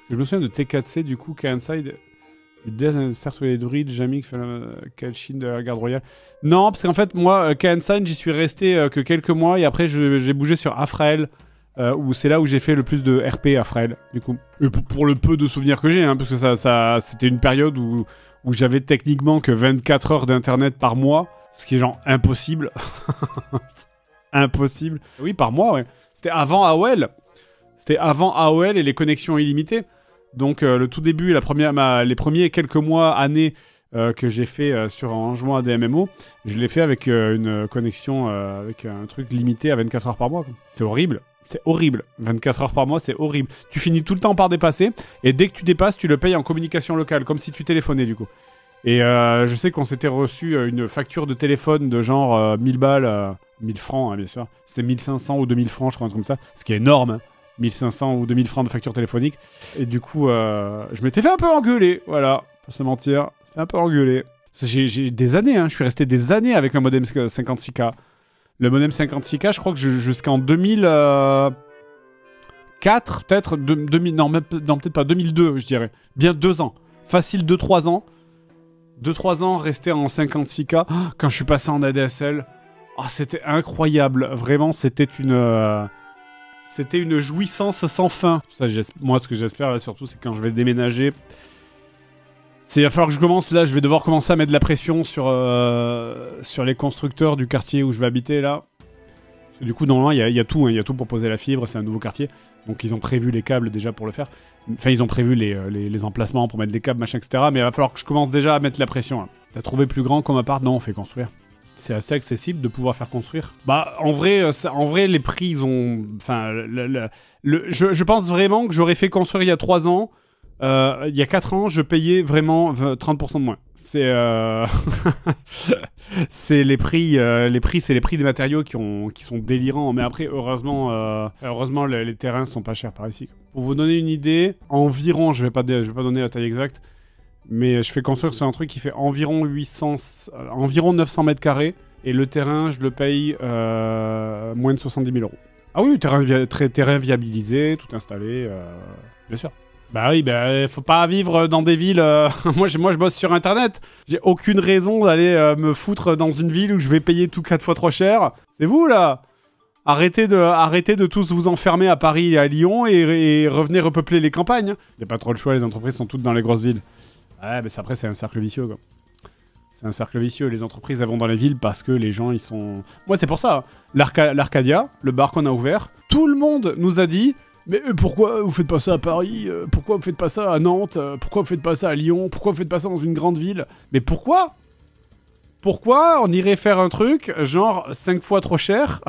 Je me souviens de T4C, du coup, K-Inside, Desert sur les druides, Jamik, Kalshin de la garde royale. Non, parce qu'en fait, moi, K-Inside, j'y suis resté que quelques mois, et après, j'ai bougé sur Afrael, où c'est là où j'ai fait le plus de RP Afrael, du coup. Et pour le peu de souvenirs que j'ai, hein, parce que c'était une période où j'avais techniquement que 24 heures d'internet par mois, ce qui est genre impossible. Impossible. Oui, par mois, ouais. C'était avant AOL. C'était avant AOL et les connexions illimitées. Donc le tout début, les premiers quelques mois, années que j'ai fait en jouant à des MMO, je l'ai fait avec une connexion, avec un truc limité à 24 heures par mois. C'est horrible. C'est horrible. 24 heures par mois, c'est horrible. Tu finis tout le temps par dépasser, et dès que tu dépasses, tu le payes en communication locale, comme si tu téléphonais du coup. Et je sais qu'on s'était reçu une facture de téléphone de genre 1000 balles, 1000 francs, hein, bien sûr. C'était 1500 ou 2000 francs, je crois, un truc comme ça. Ce qui est énorme, hein. 1500 ou 2000 francs de facture téléphonique. Et du coup, je m'étais fait un peu engueuler, voilà, pour se mentir. Fait un peu engueuler. J'ai des années, hein, je suis resté des années avec un modem 56K. Le modem 56K, je crois que jusqu'en 2004, peut-être, non, peut-être pas, 2002, je dirais. Bien 2 ans. Facile 2-3 ans. 2-3 ans resté en 56K. Quand je suis passé en ADSL, oh, c'était incroyable. Vraiment, c'était une jouissance sans fin. Ça, moi, ce que j'espère, là, surtout, c'est quand je vais déménager. Il va falloir que je commence, là, je vais devoir commencer à mettre de la pression sur les constructeurs du quartier où je vais habiter, là. Parce que, du coup, normalement, il y a tout, hein, il y a tout pour poser la fibre, c'est un nouveau quartier. Donc, ils ont prévu les câbles déjà pour le faire. Enfin, ils ont prévu les emplacements pour mettre des câbles, machin, etc. Mais il va falloir que je commence déjà à mettre de la pression, là. T'as trouvé plus grand comme appart? Non, on fait construire. C'est assez accessible de pouvoir faire construire. Bah, en vrai, les prix, ils ont... Enfin, je pense vraiment que j'aurais fait construire il y a 3 ans. Il y a 4 ans, je payais vraiment 30% de moins. C'est c'est les prix c'est les prix des matériaux qui sont délirants. Mais après, heureusement, les terrains sont pas chers par ici. Pour vous donner une idée, environ, je vais pas donner la taille exacte, mais je fais construire sur un truc qui fait environ 900 mètres carrés, et le terrain, je le paye moins de 70 000 euros. Ah oui, terrain viabilisé, tout installé, bien sûr. Bah oui, bah faut pas vivre dans des villes... moi, je bosse sur Internet. J'ai aucune raison d'aller me foutre dans une ville où je vais payer tout 4 fois trop cher. C'est vous, là. Arrêtez de tous vous enfermer à Paris et à Lyon et revenez repeupler les campagnes. Y a pas trop le choix, les entreprises sont toutes dans les grosses villes. Ouais, mais après, c'est un cercle vicieux, quoi. C'est un cercle vicieux. Les entreprises, elles vont dans les villes parce que les gens, ils sont... Moi, c'est pour ça. L'Arcadia, le bar qu'on a ouvert, tout le monde nous a dit... Mais pourquoi vous faites pas ça à Paris? Pourquoi vous faites pas ça à Nantes? Pourquoi vous faites pas ça à Lyon? Pourquoi vous faites pas ça dans une grande ville? Mais pourquoi? Pourquoi on irait faire un truc, genre 5 fois trop cher,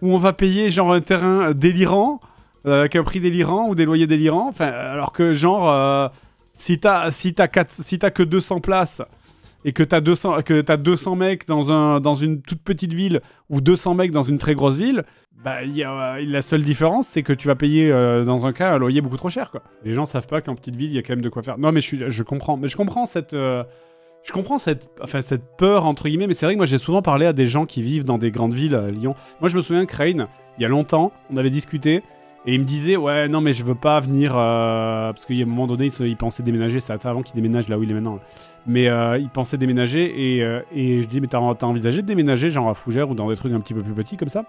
où on va payer genre un terrain délirant, avec un prix délirant ou des loyers délirants, enfin, alors que genre, si t'as que 200 places, et que t'as 200 mecs dans une toute petite ville, ou 200 mecs dans une très grosse ville, bah, la seule différence, c'est que tu vas payer, dans un cas, un loyer beaucoup trop cher, quoi. Les gens savent pas qu'en petite ville, il y a quand même de quoi faire. Non, mais je comprends. Mais je comprends cette peur, entre guillemets. Mais c'est vrai que moi, j'ai souvent parlé à des gens qui vivent dans des grandes villes, à Lyon. Moi, je me souviens, Crane, il y a longtemps, on avait discuté, et il me disait, ouais, non, mais je veux pas venir, parce qu'à un moment donné, il pensait déménager, ça avant qu'il déménage là où il est maintenant. Là. Mais il pensait déménager, et je dis, mais t'as envisagé de déménager, genre à Fougères, ou dans des trucs un petit peu plus petits, comme ça?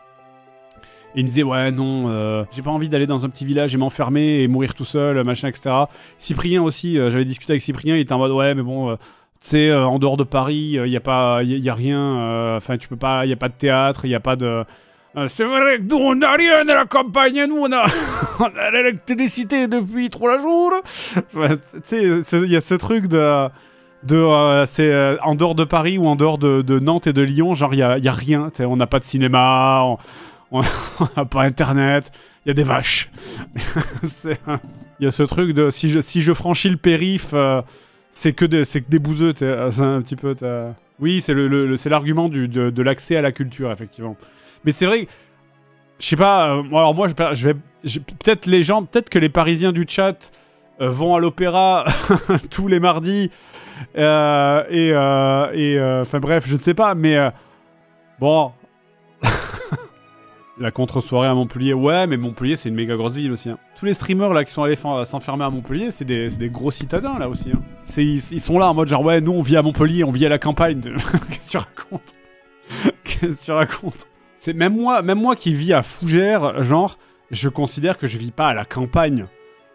Et il me disait, ouais, non, j'ai pas envie d'aller dans un petit village et m'enfermer et mourir tout seul, machin, etc. Cyprien aussi, j'avais discuté avec Cyprien, il était en mode, ouais, mais bon, tu sais, en dehors de Paris, y a rien, enfin, tu peux pas, y a pas de théâtre, y a pas de... c'est vrai que nous, on n'a rien à la campagne, nous, on a l'électricité depuis 3 jours. Enfin, tu sais, il y a ce truc c'est en dehors de Paris ou en dehors de Nantes et de Lyon, genre, y a rien, on n'a pas de cinéma, on n'a pas internet, il y a des vaches. Il y a ce truc de si je franchis le périph, c'est que des bouseux, c'est un petit peu... Oui, c'est l'argument de l'accès à la culture, effectivement. Mais c'est vrai, je sais pas, alors moi, peut-être que les Parisiens du chat vont à l'opéra tous les mardis, enfin bref, je ne sais pas, mais bon... La contre-soirée à Montpellier, ouais, mais Montpellier, c'est une méga grosse ville aussi. Hein. Tous les streamers là qui sont allés s'enfermer à Montpellier, c'est des gros citadins là aussi. Hein. Ils sont là en mode genre, ouais, nous on vit à Montpellier, on vit à la campagne. Qu'est-ce que tu racontes? Qu'est-ce que tu racontes? C'est même moi qui vis à Fougères, genre, je considère que je vis pas à la campagne.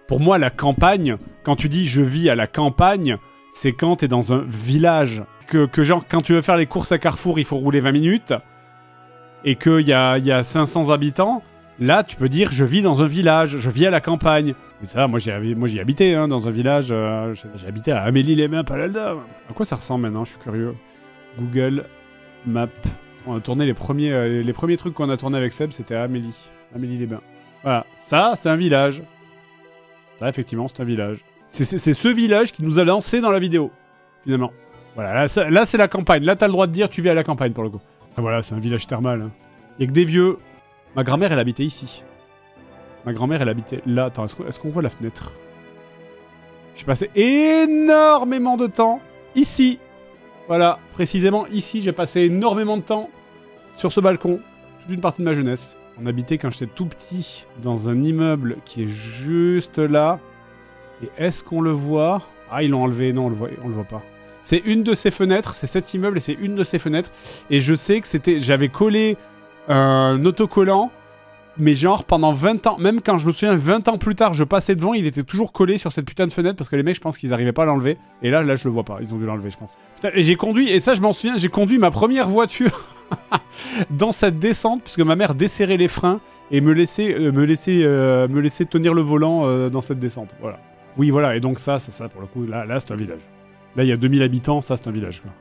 Pour moi, la campagne, quand tu dis je vis à la campagne, c'est quand t'es dans un village. Que genre, quand tu veux faire les courses à Carrefour, il faut rouler 20 minutes. Et qu'il y a 500 habitants, là, tu peux dire, je vis dans un village, je vis à la campagne. Mais ça, moi, j'y habitais, hein, dans un village. J'ai habité à Amélie-les-Bains, Palalda. À quoi ça ressemble maintenant? Je suis curieux. Google Maps. On a tourné les premiers trucs qu'on a tourné avec Seb, c'était à Amélie-les-Bains. Voilà, ça, c'est un village. Ça, effectivement, c'est un village. C'est ce village qui nous a lancé dans la vidéo, finalement. Voilà, là c'est la campagne. Là, t'as le droit de dire, tu vis à la campagne, pour le coup. Enfin, voilà, c'est un village thermal. Hein. Il y a que des vieux. Ma grand-mère, elle habitait ici. Ma grand-mère, elle habitait là. Attends, est-ce qu'on voit la fenêtre? J'ai passé énormément de temps ici. Voilà, précisément ici, j'ai passé énormément de temps sur ce balcon. Toute une partie de ma jeunesse. On habitait quand j'étais tout petit dans un immeuble qui est juste là. Et est-ce qu'on le voit? Ah, ils l'ont enlevé. Non, on le voit pas. C'est une de ces fenêtres, c'est cet immeuble et c'est une de ces fenêtres. Et je sais que c'était... J'avais collé un autocollant, mais genre pendant 20 ans, même quand je me souviens 20 ans plus tard, je passais devant, il était toujours collé sur cette putain de fenêtre parce que les mecs, je pense qu'ils arrivaient pas à l'enlever. Et là, je le vois pas, ils ont dû l'enlever, je pense. Putain, et j'ai conduit, et ça je m'en souviens, j'ai conduit ma première voiture dans cette descente, puisque ma mère desserrait les freins et me laissait tenir le volant dans cette descente. Voilà. Oui, voilà, et donc ça pour le coup, là c'est un village. Là, il y a 2000 habitants, ça, c'est un village, quoi.